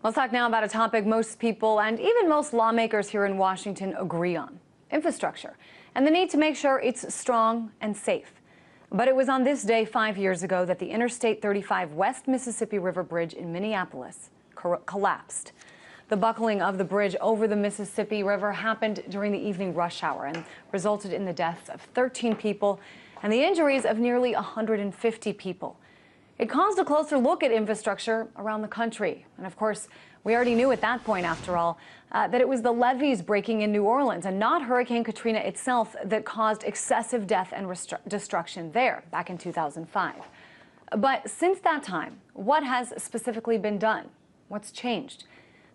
Let's talk now about a topic most people and even most lawmakers here in Washington agree on: infrastructure, and the need to make sure it's strong and safe. But it was on this day 5 years ago that the Interstate 35 West Mississippi River Bridge in Minneapolis collapsed. The buckling of the bridge over the Mississippi River happened during the evening rush hour and resulted in the deaths of 13 people and the injuries of nearly 150 people. It caused a closer look at infrastructure around the country. And of course, we already knew at that point, after all, that it was the levees breaking in New Orleans and not Hurricane Katrina itself that caused excessive death and destruction there back in 2005. But since that time, what has specifically been done? What's changed?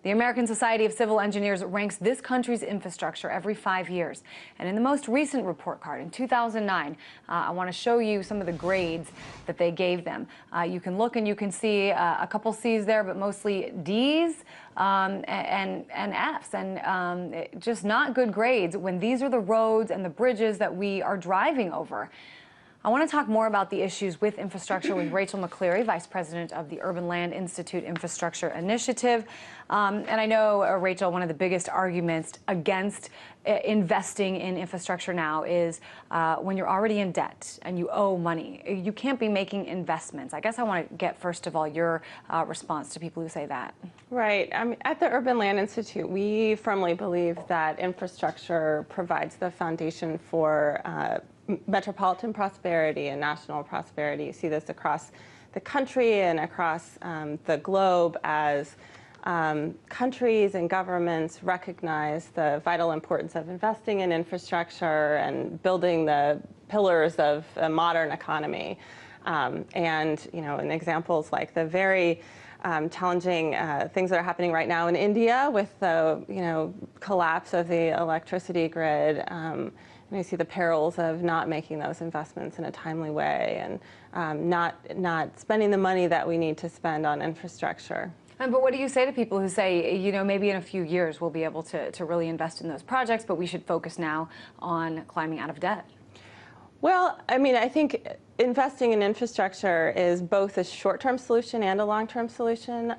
The American Society of Civil Engineers ranks this country's infrastructure every 5 years. And in the most recent report card in 2009, I want to show you some of the grades that they gave them. You can look and you can see a couple C's there, but mostly D's and F's. And just not good grades when these are the roads and the bridges that we are driving over. I want to talk more about the issues with infrastructure with Rachel McCleary, Vice President of the Urban Land Institute Infrastructure Initiative. And I know, Rachel, one of the biggest arguments against investing in infrastructure now is when you're already in debt and you owe money. You can't be making investments. I guess I want to get, first of all, your response to people who say that. Right. At the Urban Land Institute, we firmly believe that infrastructure provides the foundation for metropolitan prosperity and national prosperity. You see this across the country and across the globe as countries and governments recognize the vital importance of investing in infrastructure and building the pillars of a modern economy. And, you know, in examples like the very challenging things that are happening right now in India with the, collapse of the electricity grid. And you see the perils of not making those investments in a timely way and not spending the money that we need to spend on infrastructure. But what do you say to people who say, maybe in a few years we'll be able to really invest in those projects, but we should focus now on climbing out of debt? Well, I think investing in infrastructure is both a short-term solution and a long-term solution.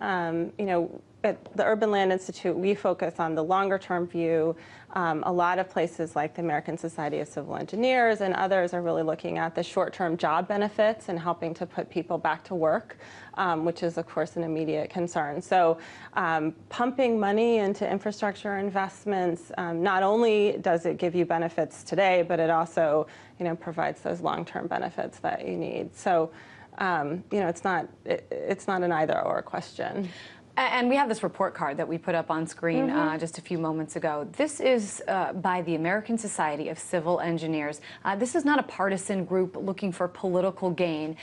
At the Urban Land Institute, we focus on the longer-term view. A lot of places like the American Society of Civil Engineers and others are really looking at the short-term job benefits and helping to put people back to work, which is, of course, an immediate concern. So pumping money into infrastructure investments, not only does it give you benefits today, but it also, provides those long-term benefits that you need. So, it's not an either-or question. And we have this report card that we put up on screen just a few moments ago. This is by the American Society of Civil Engineers. This is not a partisan group looking for political gain.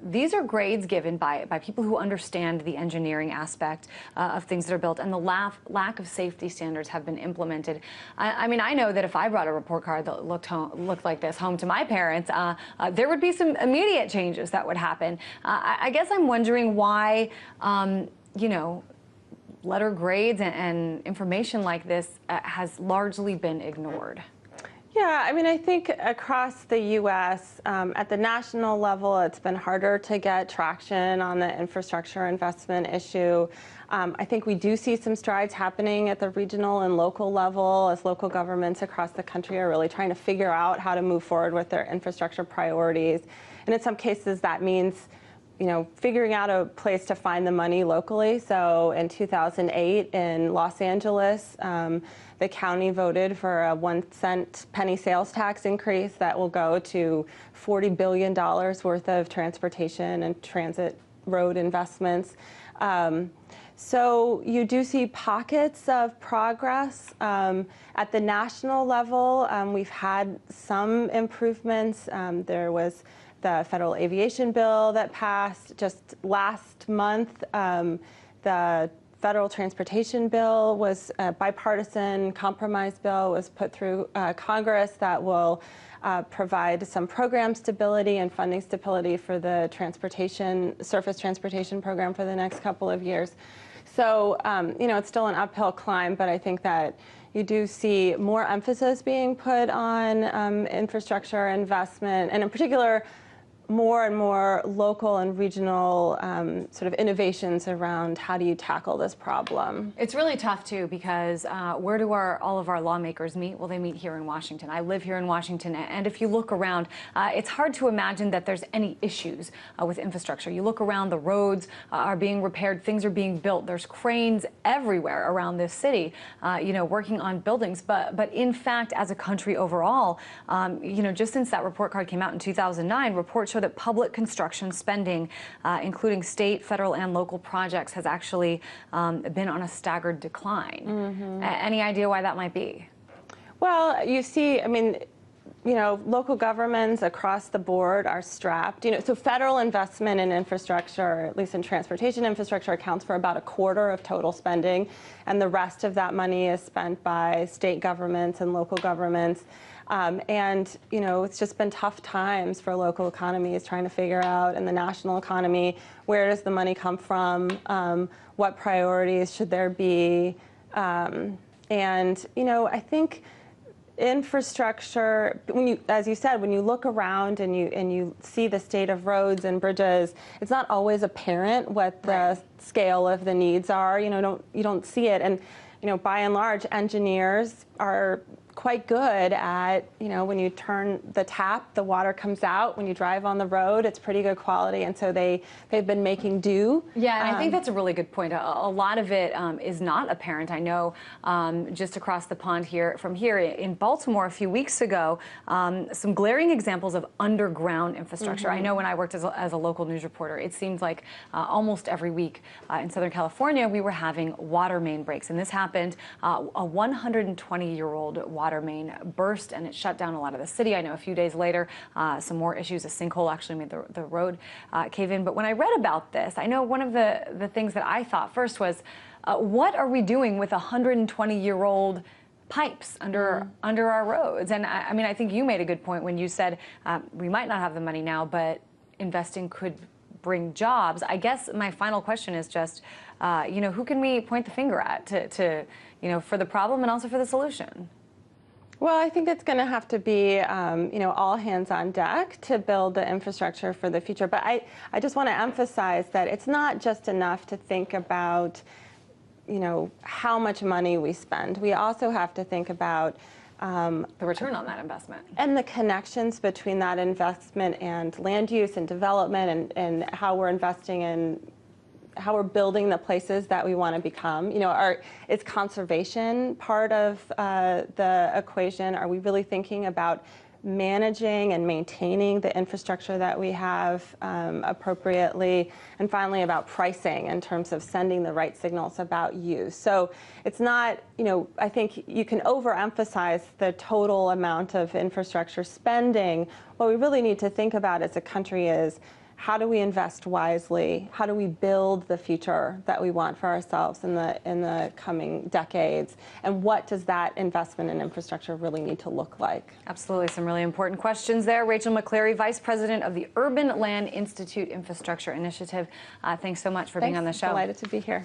These are grades given by people who understand the engineering aspect of things that are built, and the lack of safety standards have been implemented. I know that if I brought a report card that looked like this home to my parents, there would be some immediate changes that would happen. I guess I'm wondering why letter grades and information like this has largely been ignored. Yeah, I think across the U.S., at the national level, it's been harder to get traction on the infrastructure investment issue. I think we do see some strides happening at the regional and local level as local governments across the country are really trying to figure out how to move forward with their infrastructure priorities. And in some cases, that means figuring out a place to find the money locally. So in 2008 in Los Angeles, the county voted for a 1-cent penny sales tax increase that will go to $40 billion worth of transportation and transit road investments. So you do see pockets of progress. At the national level, we've had some improvements. There was the federal aviation bill that passed just last month. The federal transportation bill was a bipartisan compromise bill, was put through Congress that will provide some program stability and funding stability for the surface transportation program for the next couple of years. So, it's still an uphill climb, but I think that you do see more emphasis being put on infrastructure investment, and in particular, more and more local and regional sort of innovations around how do you tackle this problem. It's really tough, too, because where do all of our lawmakers meet? Well, they meet here in Washington. I live here in Washington, and if you look around, it's hard to imagine that there's any issues with infrastructure. You look around, the roads are being repaired, things are being built. There's cranes everywhere around this city, working on buildings. But in fact, as a country overall, just since that report card came out in 2009, reports show that public construction spending, including state, federal, and local projects, has actually been on a staggered decline. Any idea why that might be? Well, you see, local governments across the board are strapped. So federal investment in infrastructure, at least in transportation infrastructure, accounts for about a quarter of total spending, and the rest of that money is spent by state governments and local governments. It's just been tough times for local economies trying to figure out, in the national economy, where does the money come from? What priorities should there be? I think infrastructure, as you said, when you look around and you see the state of roads and bridges, it's not always apparent what the scale of the needs are. You don't see it, and by and large, engineers are quite good at, when you turn the tap, the water comes out. When you drive on the road, it's pretty good quality, and so they've been making do. Yeah, and I think that's a really good point. A lot of it is not apparent. I know just across the pond from here in Baltimore a few weeks ago, some glaring examples of underground infrastructure. I know when I worked as a local news reporter, it seemed like almost every week in Southern California, we were having water main breaks, and this happened. A 120-year-old water main burst, and it shut down a lot of the city. I know a few days later, some more issues. A sinkhole actually made the road cave in. But when I read about this, I know one of the things that I thought first was, what are we doing with 120-year-old pipes under our roads? And I think you made a good point when you said we might not have the money now, but investing could bring jobs. I guess my final question is just, who can we point the finger at to for the problem and also for the solution? Well, I think it's going to have to be, all hands on deck to build the infrastructure for the future. But I just want to emphasize that it's not just enough to think about, how much money we spend. We also have to think about the return on that investment. And the connections between that investment and land use and development, and how we're investing in, how we're building the places that we want to become. Is conservation part of the equation? Are we really thinking about managing and maintaining the infrastructure that we have appropriately? And finally, about pricing in terms of sending the right signals about use. So it's not, I think you can overemphasize the total amount of infrastructure spending. What we really need to think about as a country is, how do we invest wisely? How do we build the future that we want for ourselves in the coming decades? And what does that investment in infrastructure really need to look like? Absolutely. Some really important questions there. Rachel McCleary, Vice President of the Urban Land Institute Infrastructure Initiative. Thanks so much for being on the show. Delighted to be here.